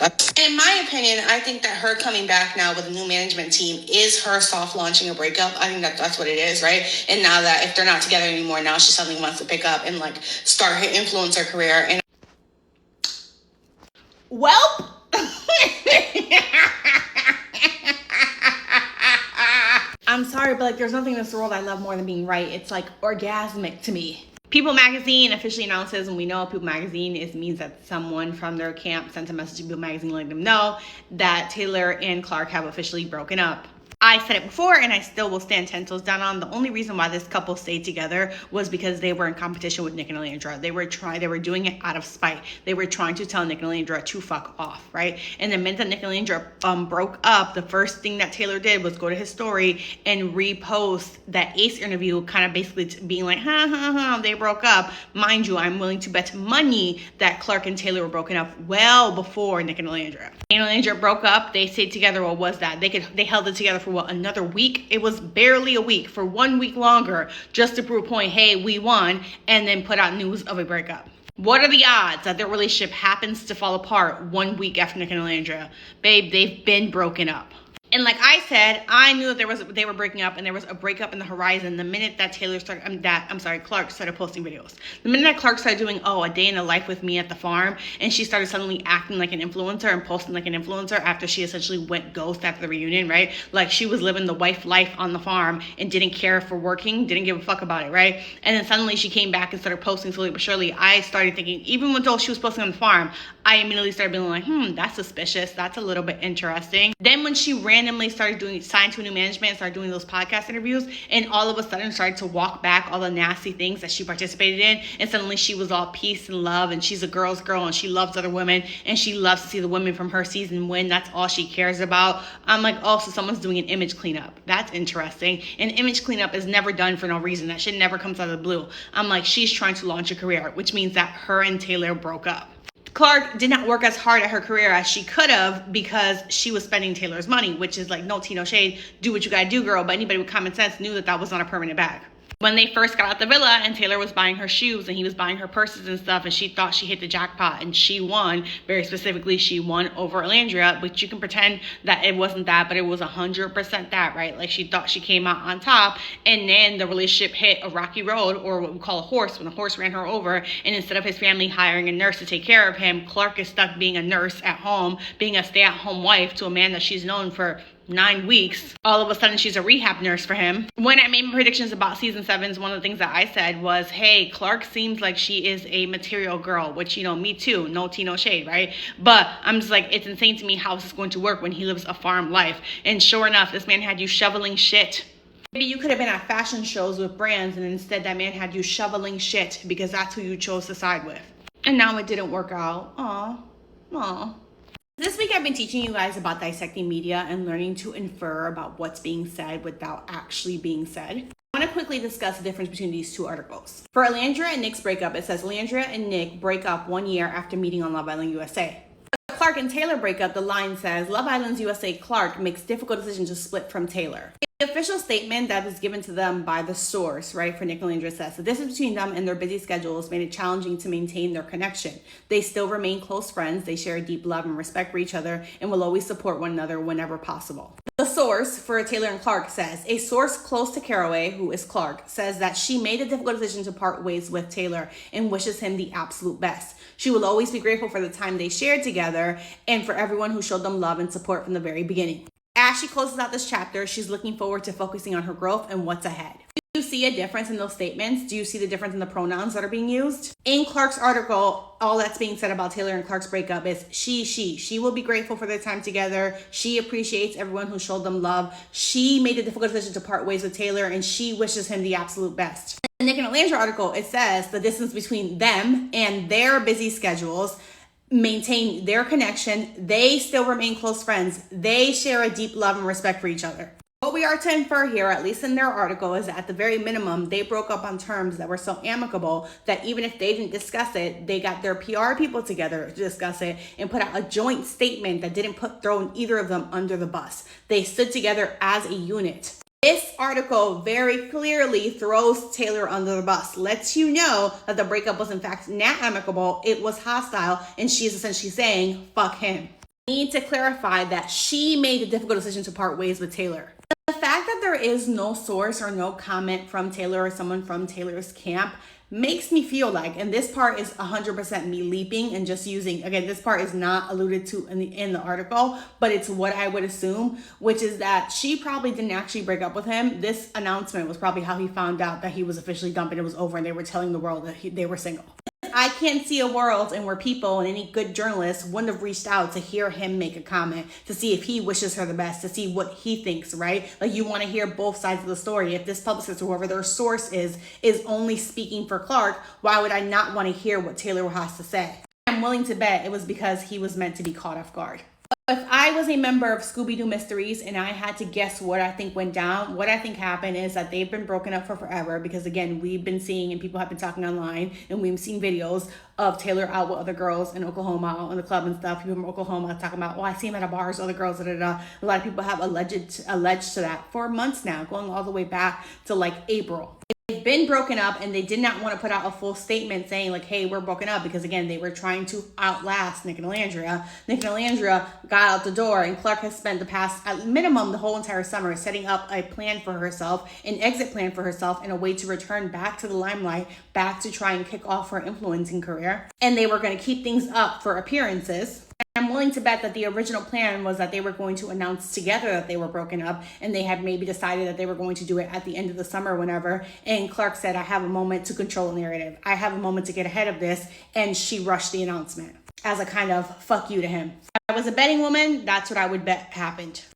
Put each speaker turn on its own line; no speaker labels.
In my opinion, I think that her coming back now with a new management team is her soft launching a breakup. I think that's what it is, right? And now that if they're not together anymore, now she suddenly wants to pick up and like start her influencer career. And well, I'm sorry, but like there's nothing in this world I love more than being right. It's like orgasmic to me. People Magazine officially announces, and we know People Magazine means that someone from their camp sent a message to People Magazine letting them know that Taylor and Clark have officially broken up. I said it before, and I still will stand 10 toes down on the only reason why this couple stayed together was because they were in competition with Nick and Alandra. They were doing it out of spite. They were trying to tell Nick and Alandra to fuck off, right? And the minute that Nick and Alandra broke up, the first thing that Taylor did was go to his story and repost that Ace interview, kind of basically being like, they broke up. Mind you, I'm willing to bet money that Clark and Taylor were broken up well before Nick and Alandra. Nick and Alandra broke up. They stayed together. What was that? They held it together for another week. It was barely a week, for 1 week longer, just to prove a point, hey, we won, and then put out news of a breakup. What are the odds that their relationship happens to fall apart 1 week after Nick and Alandra? Babe, they've been broken up. And like I said, I knew that they were breaking up, and there was a breakup in the horizon the minute that Clark started posting videos. The minute that Clark started doing, a day in the life with me at the farm, and she started suddenly acting like an influencer and posting like an influencer after she essentially went ghost after the reunion, right? Like she was living the wife life on the farm and didn't care for working, didn't give a fuck about it, right? And then suddenly she came back and started posting slowly but surely. I started thinking, even when she was posting on the farm, I immediately started being like, that's suspicious. That's a little bit interesting. Then when she randomly signed to a new management and started doing those podcast interviews, and all of a sudden started to walk back all the nasty things that she participated in, and suddenly she was all peace and love, and she's a girl's girl, and she loves other women, and she loves to see the women from her season win. That's all she cares about. I'm like, so someone's doing an image cleanup. That's interesting. And image cleanup is never done for no reason. That shit never comes out of the blue. I'm like, she's trying to launch a career, which means that her and Taylor broke up. Clark did not work as hard at her career as she could have because she was spending Taylor's money, which is like, no tea, no shade, do what you gotta do, girl. But anybody with common sense knew that was not a permanent bag. When they first got out the villa and Taylor was buying her shoes and he was buying her purses and stuff, and she thought she hit the jackpot and she won, very specifically, she won over Alandria, but you can pretend that it wasn't that, but it was 100% that, right? Like she thought she came out on top, and then the relationship hit a rocky road, or what we call a horse, when the horse ran her over, and instead of his family hiring a nurse to take care of him, Clark is stuck being a nurse at home, being a stay-at-home wife to a man that she's known for 9 weeks. All of a sudden, she's a rehab nurse for him. When I made my predictions about season 7, one of the things that I said was, hey, Clark seems like she is a material girl, which, me too, no tea, no shade, right? But I'm just like, it's insane to me how this is going to work when he lives a farm life. And sure enough, this man had you shoveling shit. Maybe you could have been at fashion shows with brands, and instead that man had you shoveling shit because that's who you chose to side with. And now it didn't work out. Aw. This week I've been teaching you guys about dissecting media and learning to infer about what's being said without actually being said. I want to quickly discuss the difference between these two articles. For Alandra and Nick's breakup, it says Alandra and Nick break up 1 year after meeting on Love Island USA. For Clark and Taylor breakup, the line says Love Island's USA Clark makes difficult decision to split from Taylor. The official statement that was given to them by the source, right, for Nick and Alandra says the distance between them and their busy schedules made it challenging to maintain their connection. They still remain close friends. They share a deep love and respect for each other and will always support one another whenever possible. The source for Taylor and Clark says a source close to Caraway, who is Clark, says that she made a difficult decision to part ways with Taylor and wishes him the absolute best. She will always be grateful for the time they shared together and for everyone who showed them love and support from the very beginning. As she closes out this chapter, she's looking forward to focusing on her growth and what's ahead. Do you see a difference in those statements? Do you see the difference in the pronouns that are being used? In Clark's article, all that's being said about Taylor and Clark's breakup is she. She will be grateful for their time together. She appreciates everyone who showed them love. She made a difficult decision to part ways with Taylor, and she wishes him the absolute best. In the Nick and Alandra article, it says the distance between them and their busy schedules maintain their connection. They still remain close friends. They share a deep love and respect for each other. What we are to infer here, at least in their article, is that at the very minimum, they broke up on terms that were so amicable that even if they didn't discuss it, they got their PR people together to discuss it and put out a joint statement that didn't throw either of them under the bus. They stood together as a unit. This article very clearly throws Taylor under the bus, lets you know that the breakup was in fact not amicable, it was hostile, and she is essentially saying, fuck him. need to clarify that she made the difficult decision to part ways with Taylor. The fact that there is no source or no comment from Taylor or someone from Taylor's camp makes me feel like, and this part is 100% me leaping and just using, again, this part is not alluded to in the article, but it's what I would assume, which is that she probably didn't actually break up with him. This announcement was probably how he found out that he was officially dumped and it was over and they were telling the world that they were single. I can't see a world in where people and any good journalists wouldn't have reached out to hear him make a comment, to see if he wishes her the best, to see what he thinks, right? Like, you want to hear both sides of the story. If this publicist or whoever their source is only speaking for Clark, why would I not want to hear what Taylor has to say? I'm willing to bet it was because he was meant to be caught off guard. If I was a member of Scooby-Doo Mysteries and I had to guess what I think went down, what I think happened is that they've been broken up for forever because, again, we've been seeing and people have been talking online and we've seen videos of Taylor out with other girls in Oklahoma, out in the club and stuff. People from Oklahoma talking about, I see him at a bars, other girls, A lot of people have alleged to that for months now, going all the way back to like April. They've been broken up and they did not want to put out a full statement saying like, hey, we're broken up, because again, they were trying to outlast Nick and Alandria. Nick and Alandria got out the door, and Clark has spent the past, at minimum, the whole entire summer setting up a plan for herself, an exit plan for herself, and a way to return back to the limelight, back to try and kick off her influencing career. And they were going to keep things up for appearances. I'm willing to bet that the original plan was that they were going to announce together that they were broken up, and they had maybe decided that they were going to do it at the end of the summer, whenever. And Clark said, I have a moment to control the narrative. I have a moment to get ahead of this. And she rushed the announcement as a kind of fuck you to him. If I was a betting woman, that's what I would bet happened.